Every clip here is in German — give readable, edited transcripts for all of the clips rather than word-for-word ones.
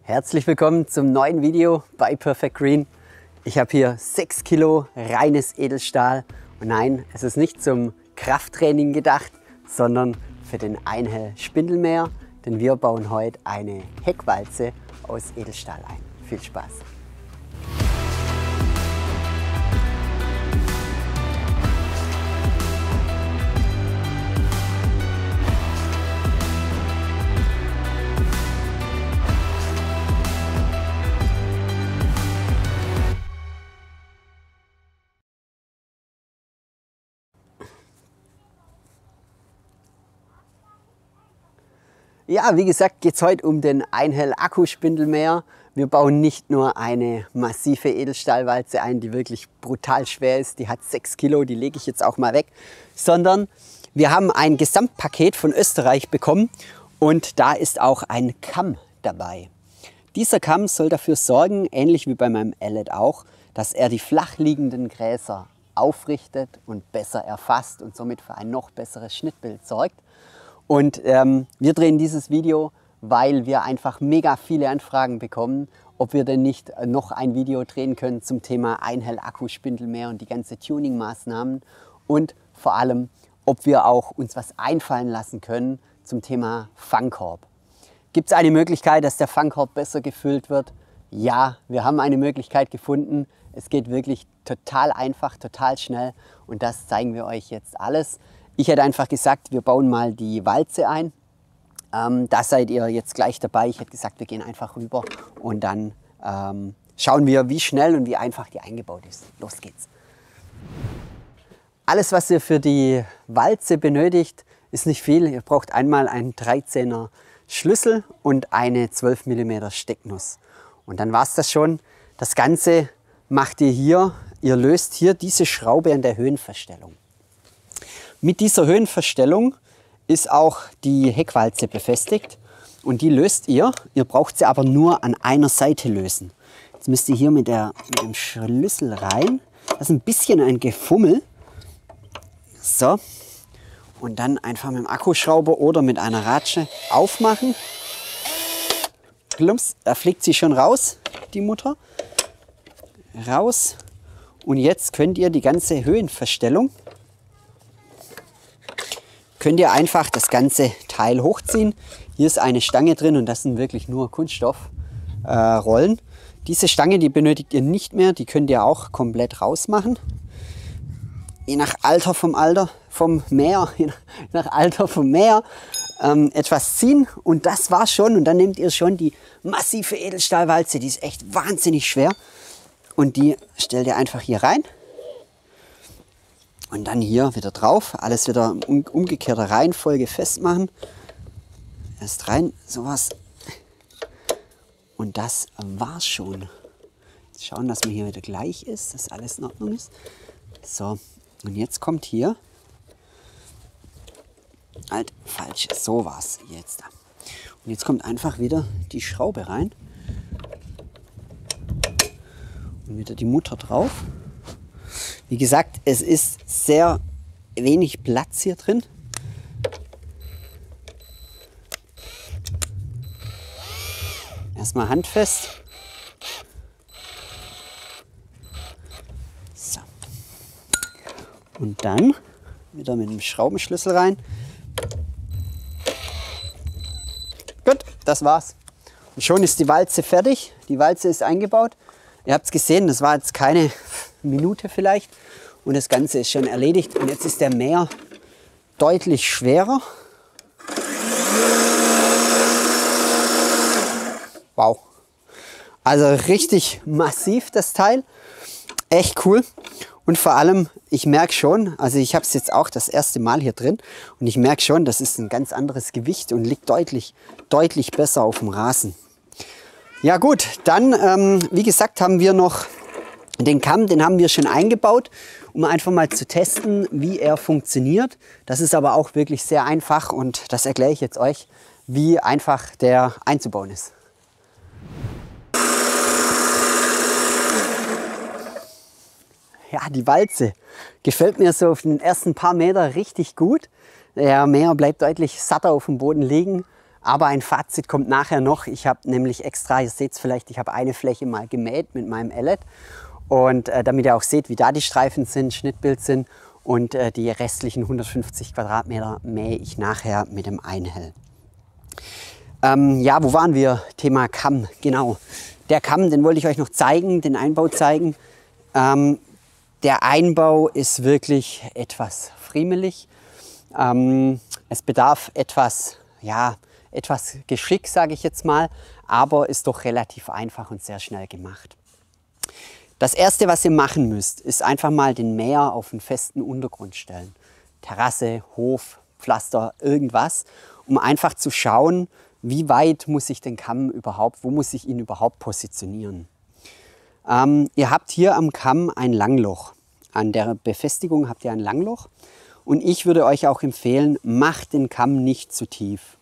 Herzlich willkommen zum neuen Video bei Perfect Green. Ich habe hier 6 Kilo reines Edelstahl und nein, es ist nicht zum Krafttraining gedacht, sondern für den Einhell Spindelmäher, denn wir bauen heute eine Heckwalze aus Edelstahl ein. Viel Spaß! Ja, wie gesagt, geht es heute um den Einhell Akkuspindelmäher. Wir bauen nicht nur eine massive Edelstahlwalze ein, die wirklich brutal schwer ist, die hat 6 Kilo, die lege ich jetzt auch mal weg, sondern wir haben ein Gesamtpaket von Österreich bekommen und da ist auch ein Kamm dabei. Dieser Kamm soll dafür sorgen, ähnlich wie bei meinem Ellet auch, dass er die flach liegenden Gräser aufrichtet und besser erfasst und somit für ein noch besseres Schnittbild sorgt. Und wir drehen dieses Video, weil wir einfach mega viele Anfragen bekommen, ob wir denn nicht noch ein Video drehen können zum Thema Einhell Akkuspindelmäher und die ganze Tuning-Maßnahmen und vor allem, ob wir auch uns was einfallen lassen können zum Thema Fangkorb. Gibt es eine Möglichkeit, dass der Fangkorb besser gefüllt wird? Ja, wir haben eine Möglichkeit gefunden. Es geht wirklich total einfach, total schnell und das zeigen wir euch jetzt alles. Ich hätte einfach gesagt, wir bauen mal die Walze ein. Da seid ihr jetzt gleich dabei. Ich hätte gesagt, wir gehen einfach rüber und dann schauen wir, wie schnell und wie einfach die eingebaut ist. Los geht's. Alles, was ihr für die Walze benötigt, ist nicht viel. Ihr braucht einmal einen 13er Schlüssel und eine 12 mm Stecknuss. Und dann war es das schon. Das Ganze macht ihr hier. Ihr löst hier diese Schraube an der Höhenverstellung. Mit dieser Höhenverstellung ist auch die Heckwalze befestigt und die löst ihr. Ihr braucht sie aber nur an einer Seite lösen. Jetzt müsst ihr hier mit dem Schlüssel rein. Das ist ein bisschen ein Gefummel. So. Und dann einfach mit dem Akkuschrauber oder mit einer Ratsche aufmachen. Klumps, da fliegt sie schon raus, die Mutter. Raus. Und jetzt könnt ihr die ganze Höhenverstellung könnt ihr einfach das ganze Teil hochziehen. Hier ist eine Stange drin und das sind wirklich nur Kunststoffrollen. Diese Stange, die benötigt ihr nicht mehr, die könnt ihr auch komplett rausmachen. Je nach Alter vom Mäher, etwas ziehen und das war's schon. Und dann nehmt ihr schon die massive Edelstahlwalze, die ist echt wahnsinnig schwer. Und die stellt ihr einfach hier rein. Und dann hier wieder drauf, alles wieder in umgekehrter Reihenfolge festmachen. Erst rein, sowas. Und das war's schon. Jetzt schauen, dass man hier wieder gleich ist, dass alles in Ordnung ist. So, und jetzt kommt hier, halt falsch, so war's jetzt. Und jetzt kommt einfach wieder die Schraube rein. Und wieder die Mutter drauf. Wie gesagt, es ist sehr wenig Platz hier drin. Erstmal handfest. So. Und dann wieder mit dem Schraubenschlüssel rein. Gut, das war's. Und schon ist die Walze fertig. Die Walze ist eingebaut. Ihr habt es gesehen, das war jetzt keine Minute vielleicht und das Ganze ist schon erledigt und jetzt ist der Mäher deutlich schwerer. Wow, also richtig massiv das Teil, echt cool und vor allem ich merke schon, also ich habe es jetzt auch das erste Mal hier drin und ich merke schon, das ist ein ganz anderes Gewicht und liegt deutlich besser auf dem Rasen. Ja gut, dann wie gesagt haben wir noch den Kamm, den haben wir schon eingebaut, um einfach mal zu testen, wie er funktioniert. Das ist aber auch wirklich sehr einfach und das erkläre ich jetzt euch, wie einfach der einzubauen ist. Ja, die Walze gefällt mir so auf den ersten paar Meter richtig gut. Der Mäher bleibt deutlich satter auf dem Boden liegen. Aber ein Fazit kommt nachher noch. Ich habe nämlich extra, ihr seht es vielleicht, ich habe eine Fläche mal gemäht mit meinem Ellet. Und damit ihr auch seht, wie da die Streifen sind, Schnittbild sind. Und die restlichen 150 Quadratmeter mähe ich nachher mit dem Einhell. Ja, wo waren wir? Thema Kamm, genau. Der Kamm, den wollte ich euch noch zeigen, den Einbau zeigen. Der Einbau ist wirklich etwas friemelig. Es bedarf etwas, ja, etwas Geschick, sage ich jetzt mal, aber ist doch relativ einfach und sehr schnell gemacht. Das erste, was ihr machen müsst, ist einfach mal den Mäher auf einen festen Untergrund stellen. Terrasse, Hof, Pflaster, irgendwas, um einfach zu schauen, wie weit muss ich den Kamm überhaupt, wo muss ich ihn überhaupt positionieren. Ihr habt hier am Kamm ein Langloch. An der Befestigung habt ihr ein Langloch. Und ich würde euch auch empfehlen, macht den Kamm nicht zu tief.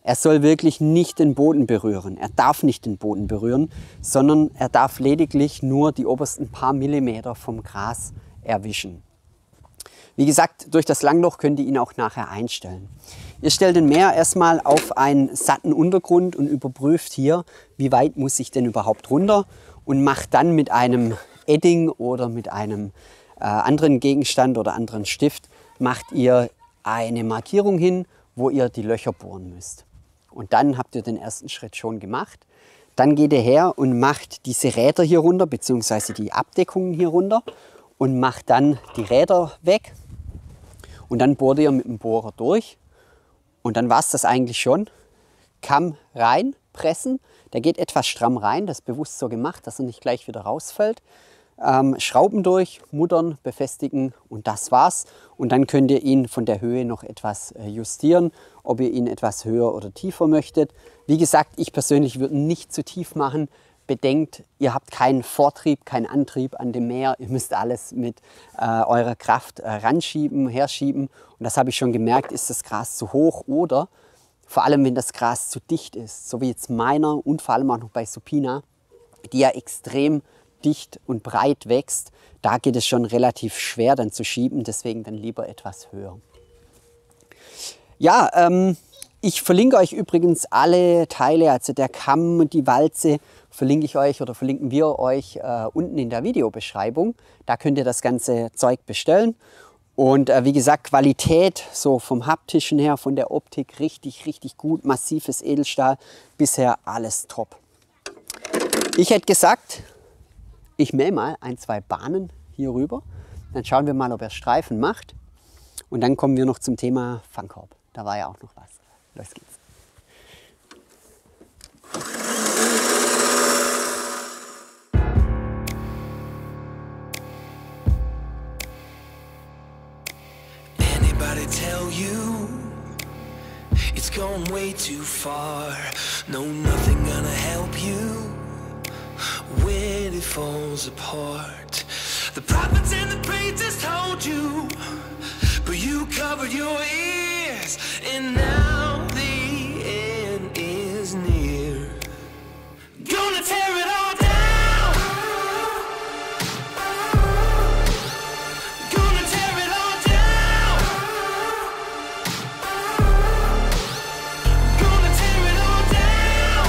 Er soll wirklich nicht den Boden berühren. Er darf nicht den Boden berühren, sondern er darf lediglich nur die obersten paar Millimeter vom Gras erwischen. Wie gesagt, durch das Langloch könnt ihr ihn auch nachher einstellen. Ihr stellt den Mäher erstmal auf einen satten Untergrund und überprüft hier, wie weit muss ich denn überhaupt runter, und macht dann mit einem Edding oder mit einem anderen Gegenstand oder anderen Stift, macht ihr eine Markierung hin, wo ihr die Löcher bohren müsst. Und dann habt ihr den ersten Schritt schon gemacht. Dann geht ihr her und macht diese Räder hier runter, beziehungsweise die Abdeckungen hier runter, und macht dann die Räder weg. Und dann bohrt ihr mit dem Bohrer durch. Und dann war es das eigentlich schon. Kamm rein, pressen. Der geht etwas stramm rein, das ist bewusst so gemacht, dass er nicht gleich wieder rausfällt. Schrauben durch, muttern, befestigen, und das war's. Und dann könnt ihr ihn von der Höhe noch etwas justieren, ob ihr ihn etwas höher oder tiefer möchtet. Wie gesagt, ich persönlich würde ihn nicht zu tief machen. Bedenkt, ihr habt keinen Vortrieb, keinen Antrieb an dem Mäher. Ihr müsst alles mit eurer Kraft ranschieben, herschieben. Und das habe ich schon gemerkt, ist das Gras zu hoch, oder vor allem, wenn das Gras zu dicht ist, so wie jetzt meiner und vor allem auch noch bei Supina, die ja extrem dicht und breit wächst, da geht es schon relativ schwer dann zu schieben, deswegen dann lieber etwas höher. Ja, ich verlinke euch übrigens alle Teile, also der Kamm und die Walze, verlinke ich euch oder verlinken wir euch unten in der Videobeschreibung. Da könnt ihr das ganze Zeug bestellen. Und wie gesagt, Qualität, so vom Haptischen her, von der Optik, richtig, richtig gut, massives Edelstahl, bisher alles top. Ich hätte gesagt, ich mähe mal ein, zwei Bahnen hier rüber, dann schauen wir mal, ob er Streifen macht, und dann kommen wir noch zum Thema Fangkorb. Da war ja auch noch was. Los geht's. Anybody tell you it's gone way too far? No, nothing gonna help you when it falls apart. The prophets and the preachers told you, but you covered your ears, and now the end is near. Gonna tear it all down. Gonna tear it all down. Gonna tear it all down.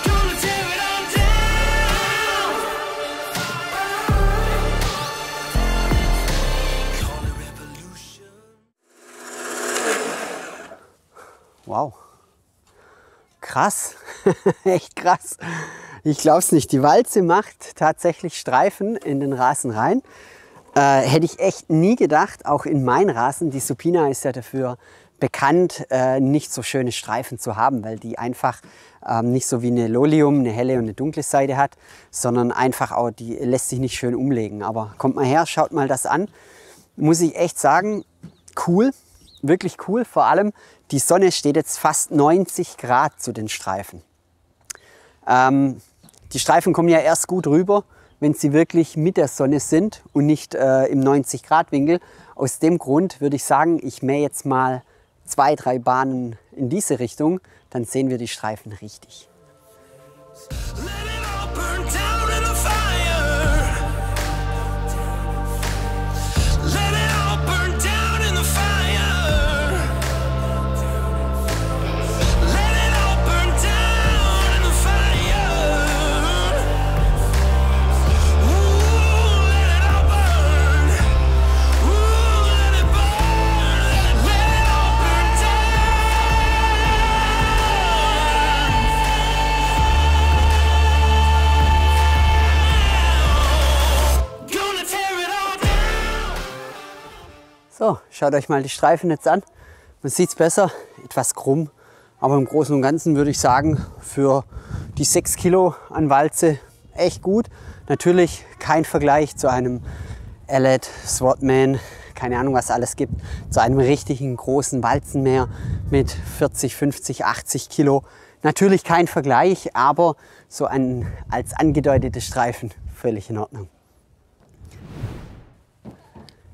Gonna tear it all down. Call it revolution. Wow. Krass, echt krass. Ich glaube es nicht. Die Walze macht tatsächlich Streifen in den Rasen rein. Hätte ich echt nie gedacht, auch in meinen Rasen. Die Supina ist ja dafür bekannt, nicht so schöne Streifen zu haben, weil die einfach nicht so wie eine Lolium, eine helle und eine dunkle Seite hat, sondern einfach auch, die lässt sich nicht schön umlegen. Aber kommt mal her, schaut mal das an. Muss ich echt sagen, cool. Wirklich cool, vor allem die Sonne steht jetzt fast 90 Grad zu den Streifen. Die Streifen kommen ja erst gut rüber, wenn sie wirklich mit der Sonne sind und nicht im 90 Grad Winkel. Aus dem Grund würde ich sagen, ich mähe jetzt mal 2, 3 Bahnen in diese Richtung, dann sehen wir die Streifen richtig. Let it all burn down in the fire. Let it all burn down in the fire. So, schaut euch mal die Streifen jetzt an. Man sieht es besser, etwas krumm. Aber im Großen und Ganzen würde ich sagen, für die 6 Kilo an Walze echt gut. Natürlich kein Vergleich zu einem Ellet, Swatman, keine Ahnung was alles gibt, zu einem richtigen großen Walzenmäher mit 40, 50, 80 Kilo. Natürlich kein Vergleich, aber so als angedeutete Streifen völlig in Ordnung.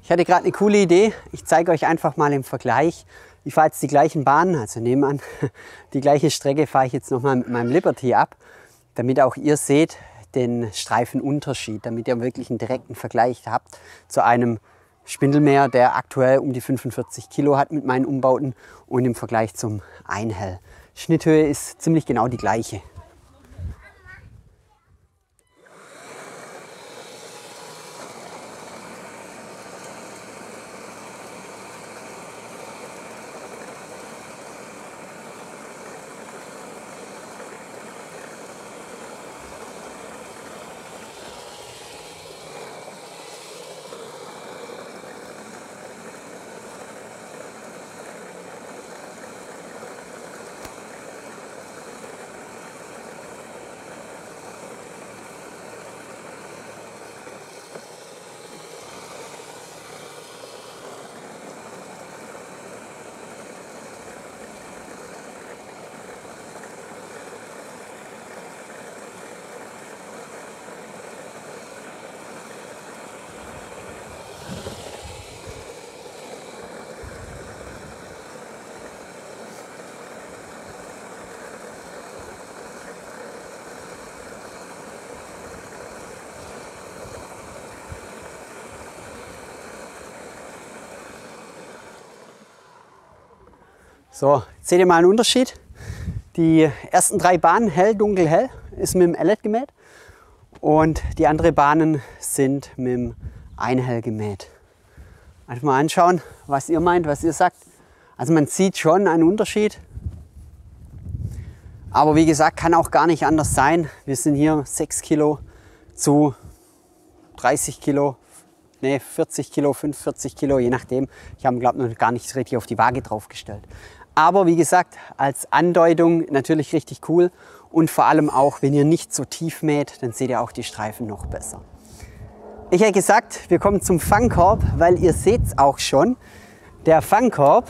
Ich hatte gerade eine coole Idee. Ich zeige euch einfach mal im Vergleich. Ich fahre jetzt die gleichen Bahnen, also nebenan, die gleiche Strecke fahre ich jetzt nochmal mit meinem Liberty ab, damit auch ihr seht den Streifenunterschied, damit ihr wirklich einen direkten Vergleich habt zu einem Spindelmäher, der aktuell um die 45 Kilo hat mit meinen Umbauten und im Vergleich zum Einhell. Schnitthöhe ist ziemlich genau die gleiche. So, jetzt seht ihr mal einen Unterschied. Die ersten 3 Bahnen hell, dunkel, hell, ist mit dem Ellet gemäht und die anderen Bahnen sind mit dem Einhell gemäht. Einfach mal anschauen, was ihr meint, was ihr sagt. Also man sieht schon einen Unterschied, aber wie gesagt, kann auch gar nicht anders sein. Wir sind hier 6 Kilo zu 30 Kilo, ne 40 Kilo, 45 Kilo, je nachdem. Ich habe glaube noch gar nicht richtig auf die Waage draufgestellt. Aber wie gesagt, als Andeutung natürlich richtig cool und vor allem auch, wenn ihr nicht so tief mäht, dann seht ihr auch die Streifen noch besser. Ich hätte gesagt, wir kommen zum Fangkorb, weil ihr seht es auch schon. Der Fangkorb,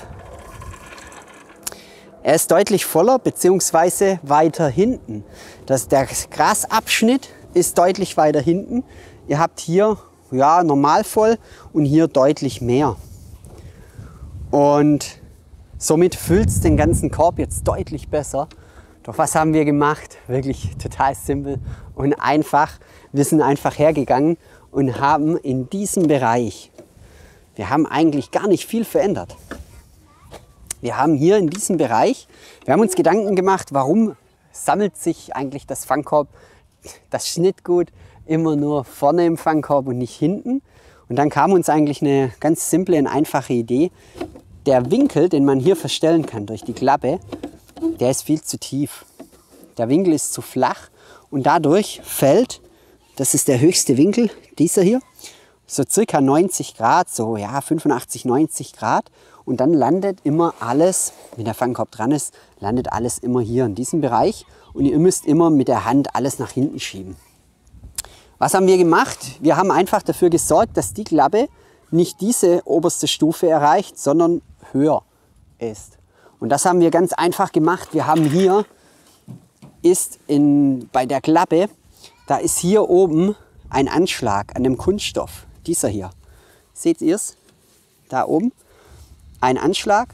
er ist deutlich voller bzw. weiter hinten. Der Grasabschnitt ist deutlich weiter hinten. Ihr habt hier ja, normal voll und hier deutlich mehr. Und somit füllt es den ganzen Korb jetzt deutlich besser. Doch was haben wir gemacht? Wirklich total simpel und einfach. Wir sind einfach hergegangen und haben in diesem Bereich, wir haben eigentlich gar nicht viel verändert. Wir haben hier in diesem Bereich, wir haben uns Gedanken gemacht, warum sammelt sich eigentlich das Fangkorb, das Schnittgut immer nur vorne im Fangkorb und nicht hinten. Und dann kam uns eigentlich eine ganz simple und einfache Idee. Der Winkel, den man hier verstellen kann durch die Klappe, der ist viel zu tief. Der Winkel ist zu flach und dadurch fällt, das ist der höchste Winkel, dieser hier, so circa 90 Grad, so ja 85, 90 Grad. Und dann landet immer alles, wenn der Fangkorb dran ist, landet alles immer hier in diesem Bereich. Und ihr müsst immer mit der Hand alles nach hinten schieben. Was haben wir gemacht? Wir haben einfach dafür gesorgt, dass die Klappe nicht diese oberste Stufe erreicht, sondern höher ist. Und das haben wir ganz einfach gemacht. Wir haben hier, bei der Klappe, da ist hier oben ein Anschlag an dem Kunststoff. Dieser hier. Seht ihr es? Da oben. Ein Anschlag.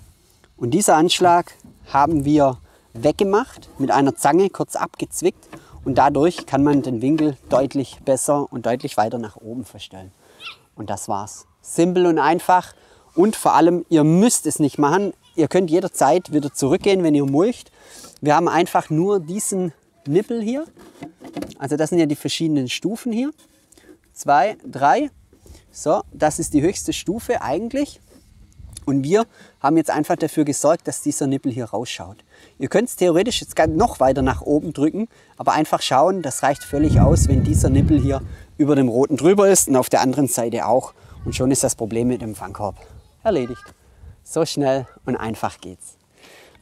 Und dieser Anschlag haben wir weggemacht, mit einer Zange kurz abgezwickt. Und dadurch kann man den Winkel deutlich besser und deutlich weiter nach oben verstellen. Und das war's. Simpel und einfach. Und vor allem, ihr müsst es nicht machen. Ihr könnt jederzeit wieder zurückgehen, wenn ihr mulcht. Wir haben einfach nur diesen Nippel hier. Also das sind ja die verschiedenen Stufen hier. 2, 3. So, das ist die höchste Stufe eigentlich. Und wir haben jetzt einfach dafür gesorgt, dass dieser Nippel hier rausschaut. Ihr könnt es theoretisch jetzt noch weiter nach oben drücken, aber einfach schauen, das reicht völlig aus, wenn dieser Nippel hier über dem roten drüber ist und auf der anderen Seite auch. Und schon ist das Problem mit dem Fangkorb erledigt. So schnell und einfach geht's.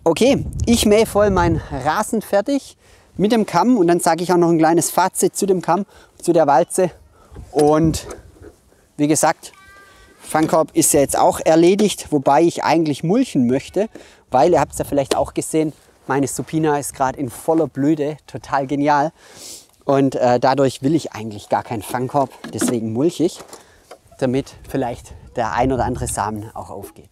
Okay, ich mähe voll meinen Rasen fertig mit dem Kamm und dann sage ich auch noch ein kleines Fazit zu dem Kamm, zu der Walze. Und wie gesagt, Fangkorb ist ja jetzt auch erledigt, wobei ich eigentlich mulchen möchte, weil ihr habt es ja vielleicht auch gesehen, meine Supina ist gerade in voller Blüte, total genial. Und dadurch will ich eigentlich gar keinen Fangkorb, deswegen mulche ich, damit vielleicht der ein oder andere Samen auch aufgeht.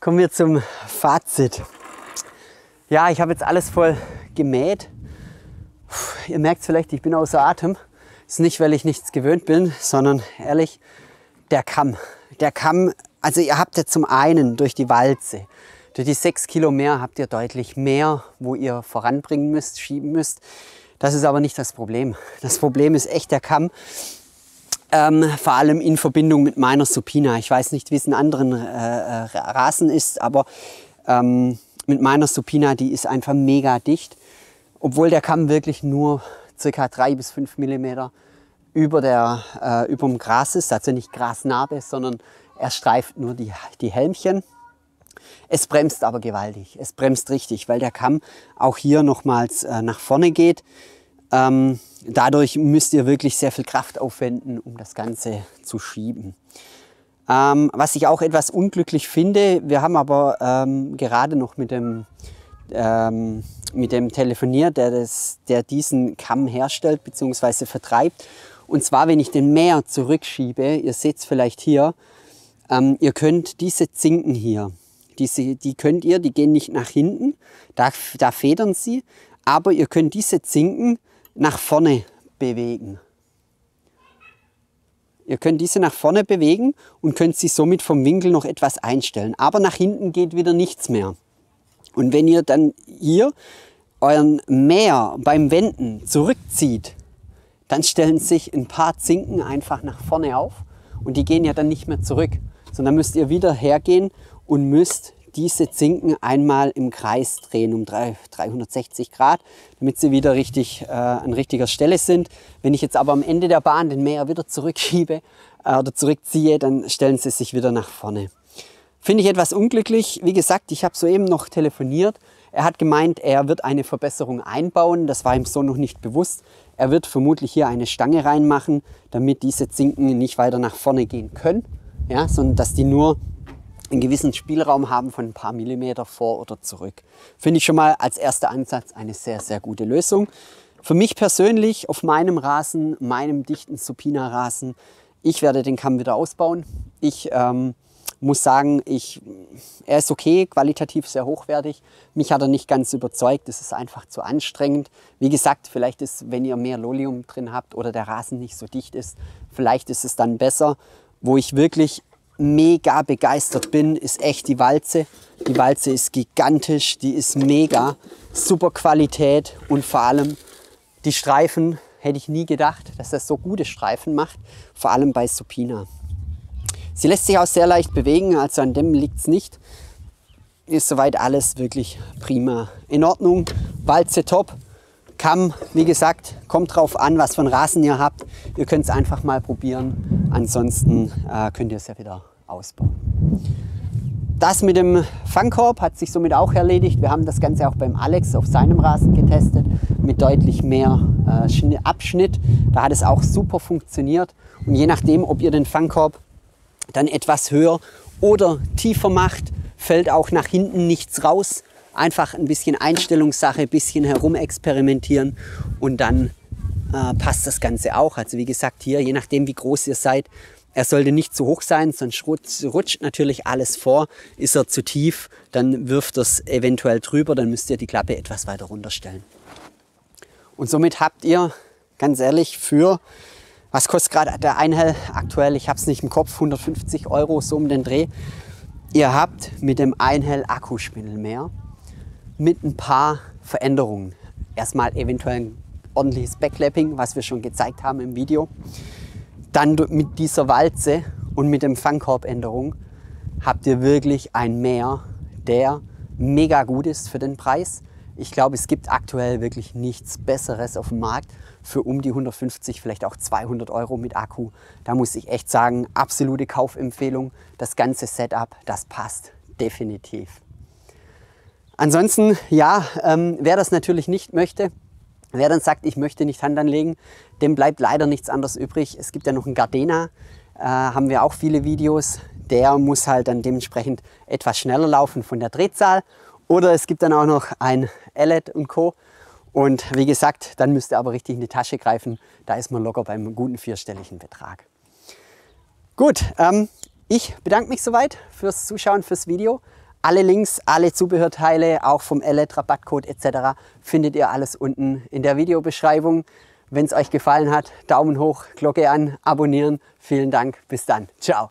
Kommen wir zum Fazit. Ja, ich habe jetzt alles voll gemäht. Ihr merkt es vielleicht, ich bin außer Atem. Das ist nicht, weil ich nichts gewöhnt bin, sondern ehrlich, der Kamm. Der Kamm, also ihr habt ja zum einen durch die Walze, durch die 6 Kilo mehr habt ihr deutlich mehr, wo ihr voranbringen müsst, schieben müsst. Das ist aber nicht das Problem. Das Problem ist echt der Kamm. Vor allem in Verbindung mit meiner Supina. Ich weiß nicht, wie es in anderen Rasen ist, aber mit meiner Supina, die ist einfach mega dicht. Obwohl der Kamm wirklich nur ca. 3 bis 5 mm über dem Gras ist. Also nicht Grasnarbe, sondern er streift nur die Helmchen. Es bremst aber gewaltig. Es bremst richtig, weil der Kamm auch hier nochmals nach vorne geht. Dadurch müsst ihr wirklich sehr viel Kraft aufwenden, um das Ganze zu schieben. Was ich auch etwas unglücklich finde, wir haben aber gerade noch mit dem telefoniert, der diesen Kamm herstellt bzw. vertreibt. Und zwar, wenn ich den Mäher zurückschiebe, ihr seht es vielleicht hier, ihr könnt diese Zinken hier, die gehen nicht nach hinten, da federn sie, aber ihr könnt diese Zinken nach vorne bewegen. Ihr könnt diese nach vorne bewegen und könnt sie somit vom Winkel noch etwas einstellen. Aber nach hinten geht wieder nichts mehr. Und wenn ihr dann hier euren Mäher beim Wenden zurückzieht, dann stellen sich ein paar Zinken einfach nach vorne auf und die gehen ja dann nicht mehr zurück. Sondern müsst ihr wieder hergehen und müsst diese Zinken einmal im Kreis drehen um 360 Grad, damit sie wieder an richtiger Stelle sind. Wenn ich jetzt aber am Ende der Bahn den Mäher wieder zurückschiebe oder zurückziehe, dann stellen sie sich wieder nach vorne. Finde ich etwas unglücklich. Wie gesagt, ich habe soeben noch telefoniert. Er hat gemeint, er wird eine Verbesserung einbauen. Das war ihm so noch nicht bewusst. Er wird vermutlich hier eine Stange reinmachen, damit diese Zinken nicht weiter nach vorne gehen können, ja, sondern dass die nur einen gewissen Spielraum haben von ein paar Millimeter vor oder zurück. Finde ich schon mal als erster Ansatz eine sehr, sehr gute Lösung. Für mich persönlich auf meinem Rasen, meinem dichten Supina-Rasen, ich werde den Kamm wieder ausbauen. Ich muss sagen, er ist okay, qualitativ sehr hochwertig. Mich hat er nicht ganz überzeugt, es ist einfach zu anstrengend. Wie gesagt, vielleicht ist, wenn ihr mehr Lolium drin habt oder der Rasen nicht so dicht ist, vielleicht ist es dann besser. Wo ich wirklich mega begeistert bin, ist echt die Walze. Die Walze ist gigantisch, die ist mega, super Qualität und vor allem die Streifen, hätte ich nie gedacht, dass das so gute Streifen macht, vor allem bei Supina. Sie lässt sich auch sehr leicht bewegen, also an dem liegt es nicht. Ist soweit alles wirklich prima in Ordnung. Walze top. Kamm, wie gesagt, kommt drauf an, was für einen Rasen ihr habt. Ihr könnt es einfach mal probieren. Ansonsten könnt ihr es ja wieder ausbauen. Das mit dem Fangkorb hat sich somit auch erledigt. Wir haben das Ganze auch beim Alex auf seinem Rasen getestet mit deutlich mehr Abschnitt. Da hat es auch super funktioniert. Und je nachdem, ob ihr den Fangkorb dann etwas höher oder tiefer macht, fällt auch nach hinten nichts raus. Einfach ein bisschen Einstellungssache, ein bisschen herumexperimentieren und dann passt das Ganze auch. Also wie gesagt, hier, je nachdem wie groß ihr seid, er sollte nicht zu hoch sein, sonst rutscht natürlich alles vor. Ist er zu tief, dann wirft er es eventuell drüber, dann müsst ihr die Klappe etwas weiter runterstellen. Und somit habt ihr, ganz ehrlich, was kostet gerade der Einhell aktuell? Ich habe es nicht im Kopf, 150 €, so um den Dreh. Ihr habt mit dem Einhell Akkuspindelmäher mit ein paar Veränderungen. Erstmal eventuell ein ordentliches Backlapping, was wir schon gezeigt haben im Video. Dann mit dieser Walze und mit dem Fangkorbänderung habt ihr wirklich ein Mäher, der mega gut ist für den Preis. Ich glaube, es gibt aktuell wirklich nichts Besseres auf dem Markt für um die 150, vielleicht auch 200 Euro mit Akku. Da muss ich echt sagen, absolute Kaufempfehlung. Das ganze Setup, das passt definitiv. Ansonsten, ja, wer das natürlich nicht möchte, wer dann sagt, ich möchte nicht Hand anlegen, dem bleibt leider nichts anderes übrig. Es gibt ja noch einen Gardena, haben wir auch viele Videos. Der muss halt dann dementsprechend etwas schneller laufen von der Drehzahl. Oder es gibt dann auch noch ein Ellet und Co. Und wie gesagt, dann müsst ihr aber richtig in die Tasche greifen. Da ist man locker beim guten vierstelligen Betrag. Gut, ich bedanke mich soweit fürs Zuschauen, fürs Video. Alle Links, alle Zubehörteile, auch vom Ellet, Rabattcode etc. findet ihr alles unten in der Videobeschreibung. Wenn es euch gefallen hat, Daumen hoch, Glocke an, abonnieren. Vielen Dank, bis dann. Ciao.